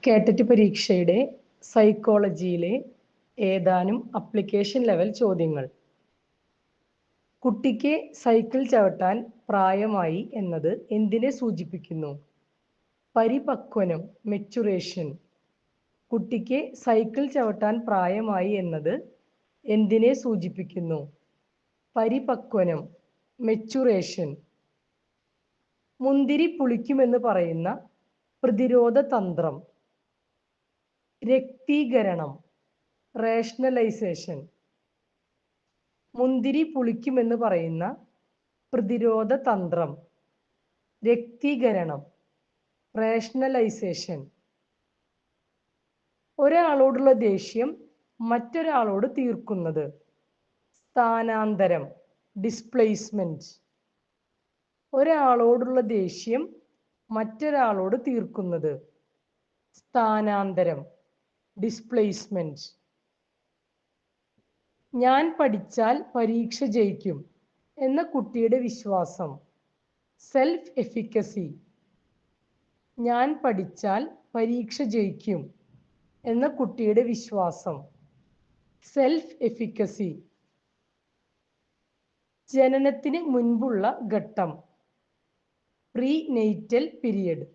കേട്ടറ്റ് പരീക്ഷയുടെ സൈക്കോളജിയിലെ ഏതാനും application level ചോദ്യങ്ങൾ. കുട്ടിക്ക് സൈക്കിൾ ചവിട്ടാൻ പ്രായമായി എന്നത് എന്തിനെ സൂചിപ്പിക്കുന്നു? പരിപക്വനം, മെച്ചുറേഷൻ. കുട്ടിക്ക് സൈക്കിൾ ചവിട്ടാൻ പ്രായമായി എന്നത് എന്തിനെ സൂചിപ്പിക്കുന്നു? പരിപക്വനം, മെച്ചുറേഷൻ. മുന്തിരി പുളിക്കുമെന്ന് പറയുന്ന പ്രതിരോധ തന്ത്രം. രക്തീകരണം, റേഷണലൈസേഷൻ. മുന്തിരി പുളിക്കുമെന്ന് പറയുന്ന പ്രതിരോധ തന്ത്രം. രക്തീകരണം, റേഷണലൈസേഷൻ. ഒരാളോടുള്ള ദേഷ്യം മറ്റൊരാളോട് തീർക്കുന്നത്. സ്ഥാനാന്തരം, ഡിസ്പ്ലേസ്മെന്റ്. ഒരാളോടുള്ള ദേഷ്യം മറ്റൊരാളോട് തീർക്കുന്നത്. സ്ഥാനാന്തരം, ഡിസ്പ്ലേസ്മെന്റ്. ഞാൻ പഠിച്ചാൽ പരീക്ഷ ജയിക്കും എന്ന കുട്ടിയുടെ വിശ്വാസം. Self efficacy. ഞാൻ പഠിച്ചാൽ പരീക്ഷ ജയിക്കും എന്ന കുട്ടിയുടെ വിശ്വാസം. Self efficacy. ജനനത്തിന് മുൻപുള്ള ഘട്ടം. പ്രീനെയ്റ്റൽ പീരിയഡ്.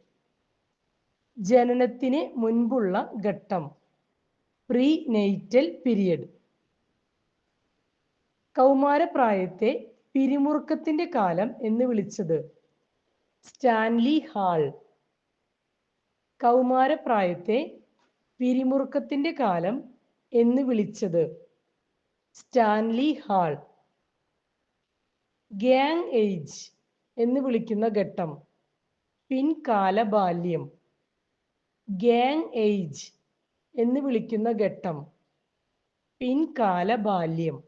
ജനനത്തിന് മുൻപുള്ള ഘട്ടം. പ്രീനെയ്റ്റൽ പീരിയഡ്. കൗമാരപ്രായത്തെ പിരിമുറുക്കത്തിന്റെ കാലം എന്ന് വിളിച്ചത്. Stanley hall. കൗമാരപ്രായത്തെ പിരിമുറുക്കത്തിന്റെ കാലം എന്ന് വിളിച്ചത്. Stanley hall. ഗ്യാങ് ഏജ് എന്ന് വിളിക്കുന്ന ഘട്ടം. പിൻകാല ബാല്യം. ഗ്യാങ് ഏജ് എന്ന് വിളിക്കുന്ന ഘട്ടം. പിൻകാല ബാല്യം.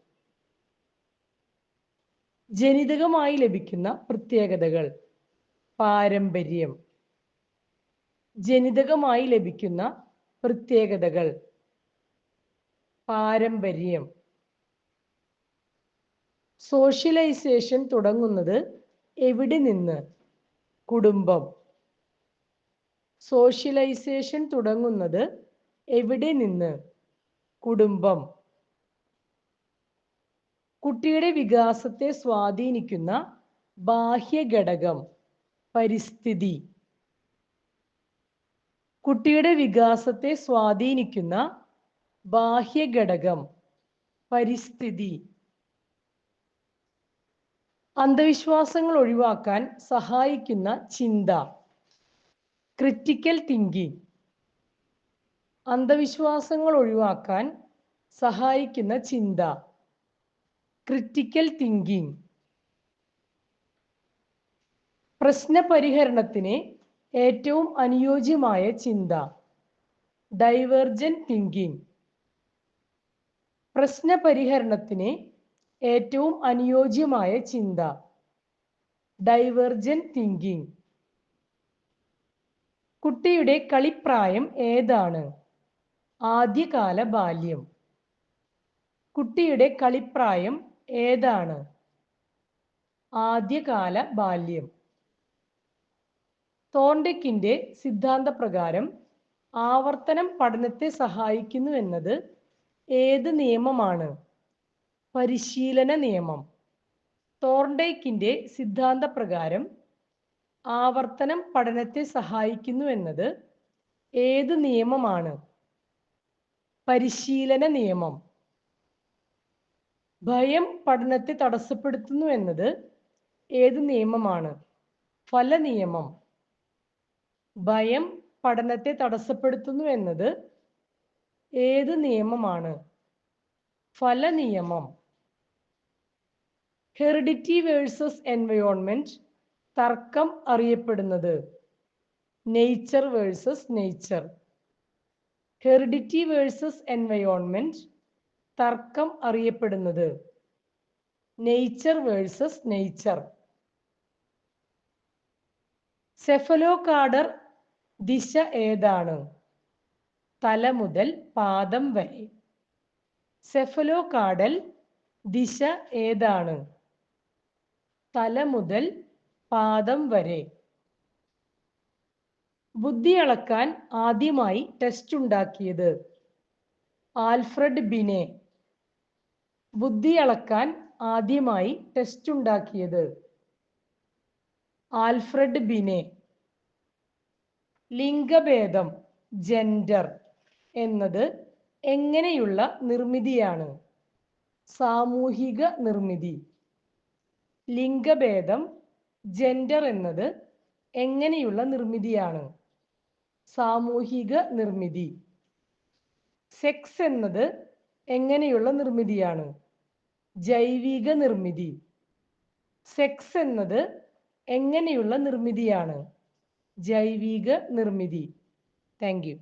ജനിതകമായി ലഭിക്കുന്ന പ്രത്യേകതകൾ. പാരമ്പര്യം. ജനിതകമായി ലഭിക്കുന്ന പ്രത്യേകതകൾ. പാരമ്പര്യം. സോഷ്യലൈസേഷൻ തുടങ്ങുന്നത് എവിടെ നിന്ന്? കുടുംബം. സോഷ്യലൈസേഷൻ തുടങ്ങുന്നത് എവിടെ നിന്ന്? കുടുംബം. കുട്ടിയുടെ വികാസത്തെ സ്വാധീനിക്കുന്ന ബാഹ്യ ഘടകം. പരിസ്ഥിതി. കുട്ടിയുടെ വികാസത്തെ സ്വാധീനിക്കുന്ന ബാഹ്യ ഘടകം. പരിസ്ഥിതി. അന്ധവിശ്വാസങ്ങൾ ഒഴിവാക്കാൻ സഹായിക്കുന്ന ചിന്ത. Critical thinking. അന്ധവിശ്വാസങ്ങൾ ഒഴിവാക്കാൻ സഹായിക്കുന്ന ചിന്ത. Critical thinking. പ്രശ്നപരിഹരണത്തിന് ഏറ്റവും അനുയോജ്യമായ ചിന്ത. Divergent thinking. പ്രശ്നപരിഹരണത്തിന് ഏറ്റവും അനുയോജ്യമായ ചിന്ത. Divergent thinking. കുട്ടിയുടെ കളിപ്രായം ഏതാണ്? ആദ്യകാല ബാല്യം. കുട്ടിയുടെ കളിപ്രായം ഏതാണ്? ആദ്യകാല ബാല്യം. തോർണ്ടെക്കിന്റെ സിദ്ധാന്തപ്രകാരം ആവർത്തനം പഠനത്തെ സഹായിക്കുന്നു എന്നത് ഏത് നിയമമാണ്? പരിശീലന നിയമം. തോർണ്ടെക്കിന്റെ സിദ്ധാന്തപ്രകാരം ആവർത്തനം പഠനത്തെ സഹായിക്കുന്നു എന്നത് ഏത് നിയമമാണ്? പരിശീലന നിയമം. ഭയം പഠനത്തെ തടസ്സപ്പെടുത്തുന്നു എന്നത് ഏത് നിയമമാണ്? ഫലനിയമം. ഭയം പഠനത്തെ തടസ്സപ്പെടുത്തുന്നു എന്നത് ഏത് നിയമമാണ്? ഫലനിയമം. ഹെറിഡിറ്റി വേഴ്സസ് എൻവയോൺമെന്റ് തർക്കം അറിയപ്പെടുന്നത്. Nature versus nature. Heredity versus environment തർക്കം അറിയപ്പെടുന്നത്. Nature versus nature. സെഫലോകാർഡർ ദിശ ഏതാണ്? തല മുതൽ പാദം വരെ. സെഫലോകാർഡൽ ദിശ ഏതാണ്? തല മുതൽ പാദം വരെ. ബുദ്ധി അളക്കാൻ ആദ്യമായി ടെസ്റ്റ് ഉണ്ടാക്കിയത്? ആൽഫ്രഡ് ബിനെ. ബുദ്ധി അളക്കാൻ ആദ്യമായി ടെസ്റ്റ് ഉണ്ടാക്കിയത്? ആൽഫ്രഡ് ബിനെ. ലിംഗഭേദം ജെൻഡർ എന്നത് എങ്ങനെയുള്ള നിർമ്മിതിയാണ്? സാമൂഹിക നിർമ്മിതി. ലിംഗഭേദം ജെൻഡർ എന്നത് എങ്ങനെയുള്ള നിർമ്മിതിയാണ്? സാമൂഹിക നിർമ്മിതി. സെക്സ് എന്നത് എങ്ങനെയുള്ള നിർമ്മിതിയാണ്? ജൈവിക നിർമ്മിതി. സെക്സ് എന്നത് എങ്ങനെയുള്ള നിർമ്മിതിയാണ്? ജൈവിക നിർമ്മിതി. Thank you.